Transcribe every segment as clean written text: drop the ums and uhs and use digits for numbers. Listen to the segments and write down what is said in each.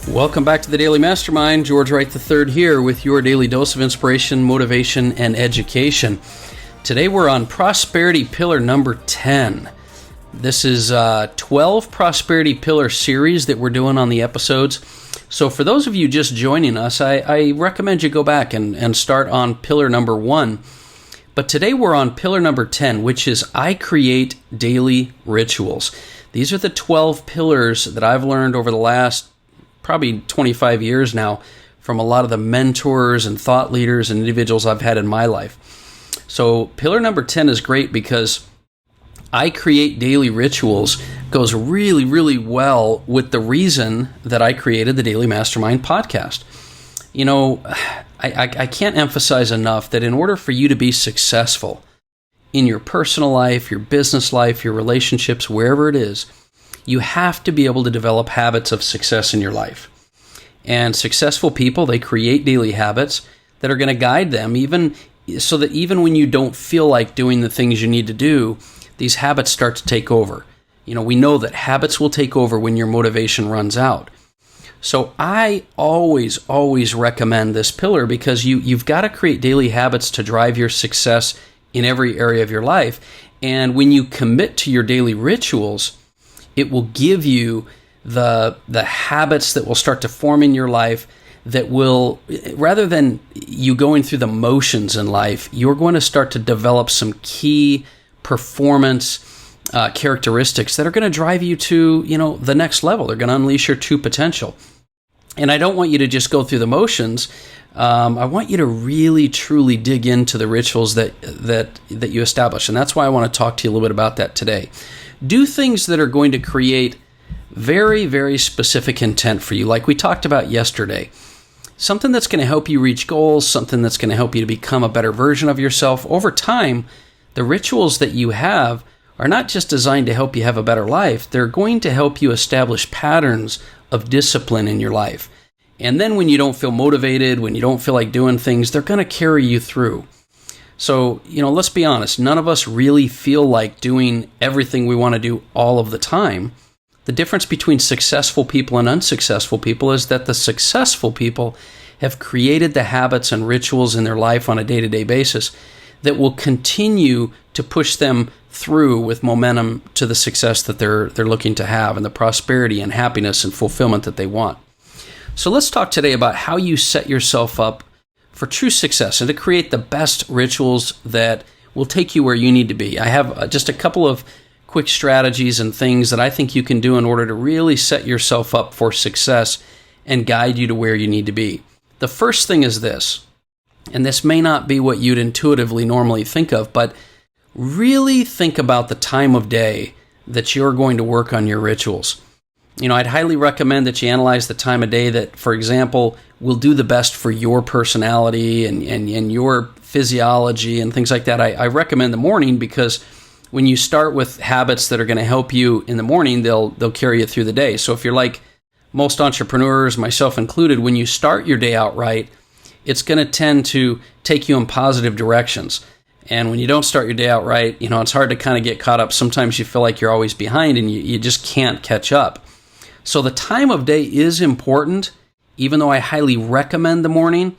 Welcome back to the Daily Mastermind. George Wright III here with your daily dose of inspiration, motivation, and education. Today we're on prosperity pillar number 10. This is a 12 prosperity pillar series that we're doing on the episodes. So for those of you just joining us, I recommend you go back and start on pillar number 1. But today we're on pillar number 10, which is I create daily rituals. These are the 12 pillars that I've learned over the last probably 25 years now from a lot of the mentors and thought leaders and individuals I've had in my life. So pillar number 10 is great because I create daily rituals goes really, really well with the reason that I created the Daily Mastermind podcast. You know, I can't emphasize enough that in order for you to be successful in your personal life, your business life, your relationships, wherever it is, you have to be able to develop habits of success in your life. And successful people, they create daily habits that are going to guide them, even so that even when you don't feel like doing the things you need to do, these habits start to take over. You know, we know that habits will take over when your motivation runs out. So I always recommend this pillar because you've got to create daily habits to drive your success in every area of your life. And when you commit to your daily rituals, it will give you the habits that will start to form in your life that will, rather than you going through the motions in life, you're going to start to develop some key performance characteristics that are going to drive you to, the next level. They're going to unleash your true potential. And I don't want you to just go through the motions. I want you to really, truly dig into the rituals that you establish. And that's why I want to talk to you a little bit about that today. Do things that are going to create very, very specific intent for you, like we talked about yesterday. Something that's going to help you reach goals, something that's going to help you to become a better version of yourself. Over time, the rituals that you have are not just designed to help you have a better life. They're going to help you establish patterns of discipline in your life. And then when you don't feel motivated, when you don't feel like doing things, they're going to carry you through. So, let's be honest, none of us really feel like doing everything we want to do all of the time. The difference between successful people and unsuccessful people is that the successful people have created the habits and rituals in their life on a day-to-day basis that will continue to push them through with momentum to the success that they're looking to have and the prosperity and happiness and fulfillment that they want. So let's talk today about how you set yourself up for true success and to create the best rituals that will take you where you need to be. I have just a couple of quick strategies and things that I think you can do in order to really set yourself up for success and guide you to where you need to be. The first thing is this, and this may not be what you'd intuitively normally think of, but really think about the time of day that you're going to work on your rituals. I'd highly recommend that you analyze the time of day that, for example, will do the best for your personality and your physiology and things like that. I recommend the morning because when you start with habits that are going to help you in the morning, they'll carry you through the day. So if you're like most entrepreneurs, myself included, when you start your day out right, it's going to tend to take you in positive directions. And when you don't start your day out right, it's hard to kind of get caught up. Sometimes you feel like you're always behind and you just can't catch up. So the time of day is important, even though I highly recommend the morning.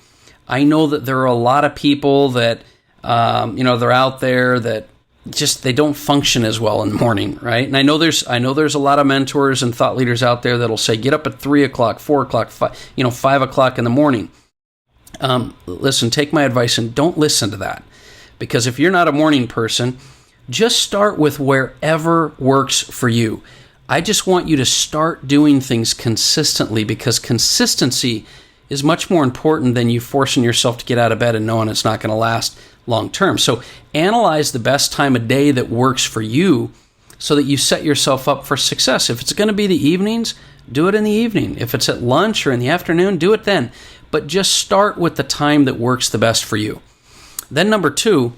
I know that there are a lot of people that, they're out there that just, they don't function as well in the morning, right? And I know there's a lot of mentors and thought leaders out there that'll say, get up at 3 o'clock, 4 o'clock, 5 o'clock in the morning. Listen, take my advice and don't listen to that. Because if you're not a morning person, just start with wherever works for you. I just want you to start doing things consistently because consistency is much more important than you forcing yourself to get out of bed and knowing it's not going to last long term. So analyze the best time of day that works for you so that you set yourself up for success. If it's going to be the evenings, do it in the evening. If it's at lunch or in the afternoon, do it then. But just start with the time that works the best for you. Then number 2,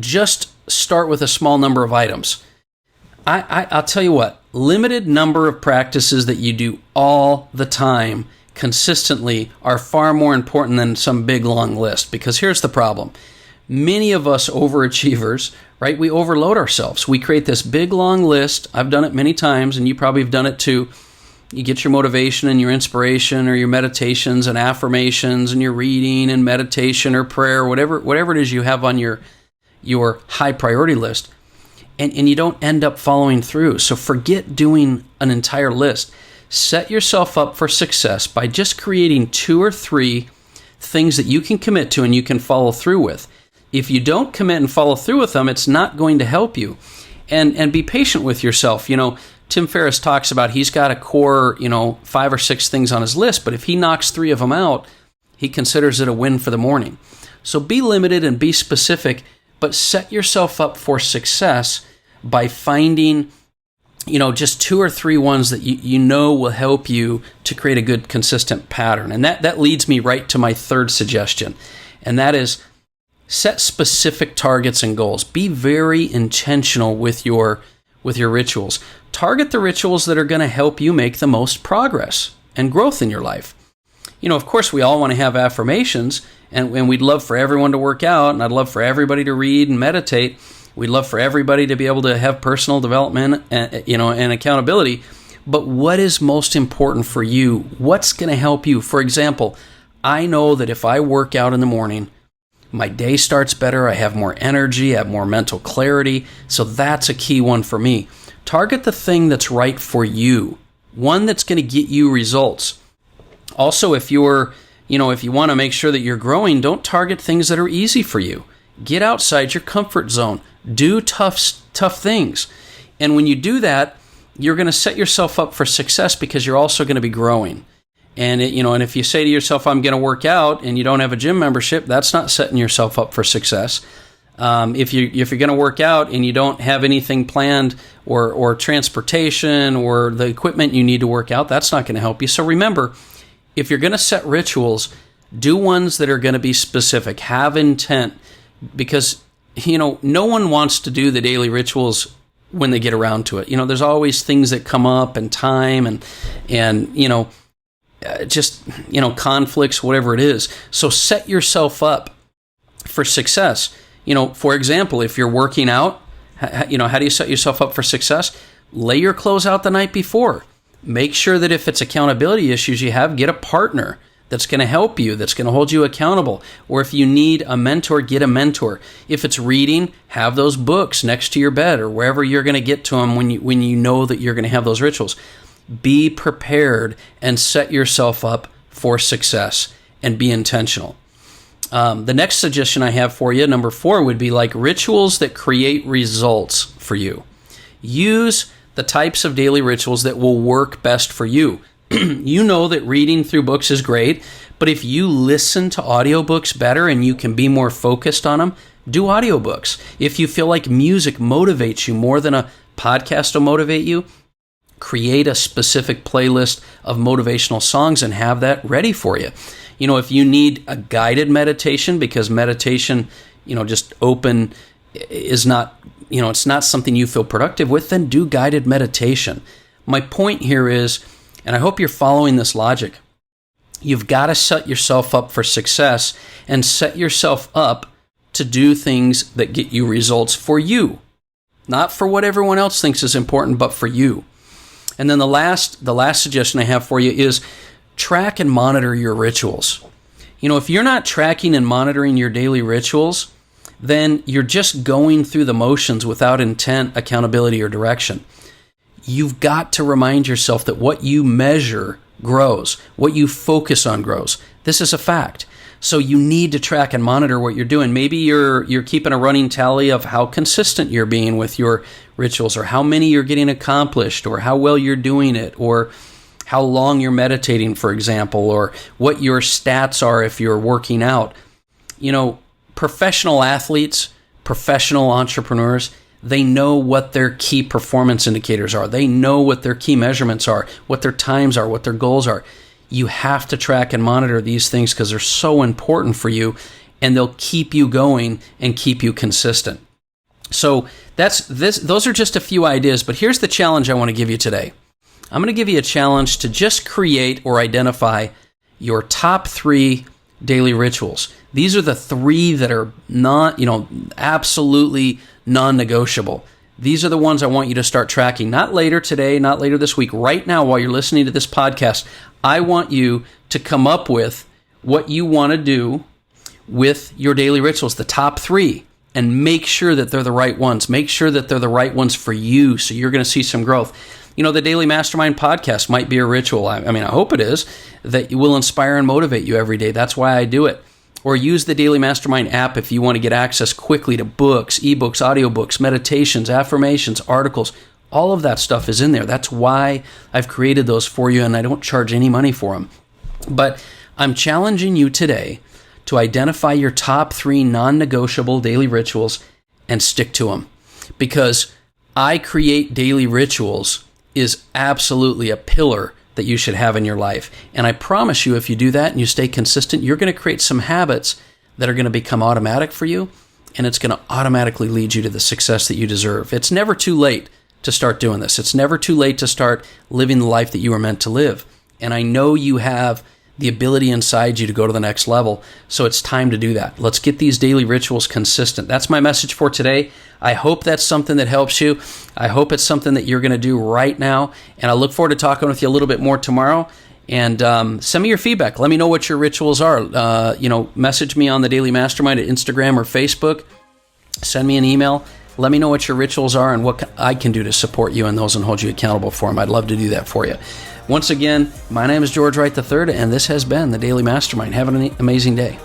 just start with a small number of items. I'll tell you what, limited number of practices that you do all the time consistently are far more important than some big long list, because here's the problem. Many of us overachievers, right, we overload ourselves. We create this big long list. I've done it many times, and you probably have done it too, You get your motivation and your inspiration or your meditations and affirmations and your reading and meditation or prayer, whatever it is you have on your high priority list, and you don't end up following through. So forget doing an entire list. Set yourself up for success by just creating 2 or 3 things that you can commit to and you can follow through with. If you don't commit and follow through with them, it's not going to help you. And be patient with yourself. Tim Ferriss talks about he's got a core, 5 or 6 things on his list, but if he knocks 3 of them out, he considers it a win for the morning. So be limited and be specific, but set yourself up for success by finding, just 2 or 3 ones that you know will help you to create a good, consistent pattern. And that leads me right to my third suggestion, and that is set specific targets and goals. Be very intentional with your rituals. Target the rituals that are going to help you make the most progress and growth in your life. Of course, we all want to have affirmations, and we'd love for everyone to work out, and I'd love for everybody to read and meditate. We'd love for everybody to be able to have personal development and accountability. But what is most important for you? What's going to help you? For example, I know that if I work out in the morning, my day starts better, I have more energy, I have more mental clarity. So that's a key one for me. Target the thing that's right for you, one that's going to get you results. Also, if you want to make sure that you're growing, don't target things that are easy for you. Get outside your comfort zone. Do tough things. And when you do that, you're going to set yourself up for success because you're also going to be growing. And and if you say to yourself, I'm going to work out, and you don't have a gym membership, that's not setting yourself up for success. If you're going to work out and you don't have anything planned or transportation or the equipment you need to work out, that's not going to help you. So remember, if you're going to set rituals, do ones that are going to be specific. Have intent, because no one wants to do the daily rituals when they get around to it. There's always things that come up, and time and conflicts, whatever it is. So set yourself up for success. For example, if you're working out, how do you set yourself up for success? Lay your clothes out the night before. Make sure that if it's accountability issues get a partner that's going to help you, that's going to hold you accountable. Or if you need a mentor, get a mentor. If it's reading, have those books next to your bed or wherever you're going to get to them when you know that you're going to have those rituals. Be prepared and set yourself up for success and be intentional. The next suggestion I have for you, number 4, would be like rituals that create results for you. Use the types of daily rituals that will work best for you. You know that reading through books is great, but if you listen to audiobooks better and you can be more focused on them, do audiobooks. If you feel like music motivates you more than a podcast will motivate you, create a specific playlist of motivational songs and have that ready for you. If you need a guided meditation, because meditation, just open is not, it's not something you feel productive with, then do guided meditation. My point here is, and I hope you're following this logic, you've got to set yourself up for success and set yourself up to do things that get you results for you, not for what everyone else thinks is important, but for you. And then the last suggestion I have for you is track and monitor your rituals. If you're not tracking and monitoring your daily rituals, then you're just going through the motions without intent, accountability, or direction. You've got to remind yourself that what you measure grows, what you focus on grows. This is a fact. So you need to track and monitor what you're doing. Maybe you're keeping a running tally of how consistent you're being with your rituals, or how many you're getting accomplished, or how well you're doing it, or how long you're meditating, for example, or what your stats are if you're working out. Professional athletes, professional entrepreneurs, they know what their key performance indicators are. They know what their key measurements are, what their times are, what their goals are. You have to track and monitor these things because they're so important for you, and they'll keep you going and keep you consistent. So those are just a few ideas, but here's the challenge I want to give you today. I'm going to give you a challenge to just create or identify your top 3 daily rituals. These are the 3 that are not, absolutely non-negotiable. these are the ones I want you to start tracking. Not later today, not later this week. Right now, while you're listening to this podcast, I want you to come up with what you want to do with your daily rituals, the top 3, and make sure that they're the right ones. Make sure that they're the right ones for you, so you're going to see some growth. You know, the Daily Mastermind podcast might be a ritual. I mean, I hope it is, that will inspire and motivate you every day. That's why I do it. Or use the Daily Mastermind app if you want to get access quickly to books, ebooks, audiobooks, meditations, affirmations, articles. All of that stuff is in there. That's why I've created those for you, and I don't charge any money for them. But I'm challenging you today to identify your top 3 non-negotiable daily rituals and stick to them. Because I create daily rituals is absolutely a pillar that you should have in your life. And I promise you, if you do that and you stay consistent, you're going to create some habits that are going to become automatic for you, and it's going to automatically lead you to the success that you deserve. It's never too late to start doing this. It's never too late to start living the life that you were meant to live. And I know you have the ability inside you to go to the next level, so it's time to do that. Let's get these daily rituals consistent. That's my message for today. I hope that's something that helps you. I hope it's something that you're going to do right now, and I look forward to talking with you a little bit more tomorrow. And send me your feedback. Let me know what your rituals are. Message me on the Daily Mastermind at Instagram or Facebook. Send me an email. Let me know what your rituals are and what I can do to support you in those and hold you accountable for them. I'd love to do that for you. Once again, my name is George Wright III, and this has been the Daily Mastermind. Have an amazing day.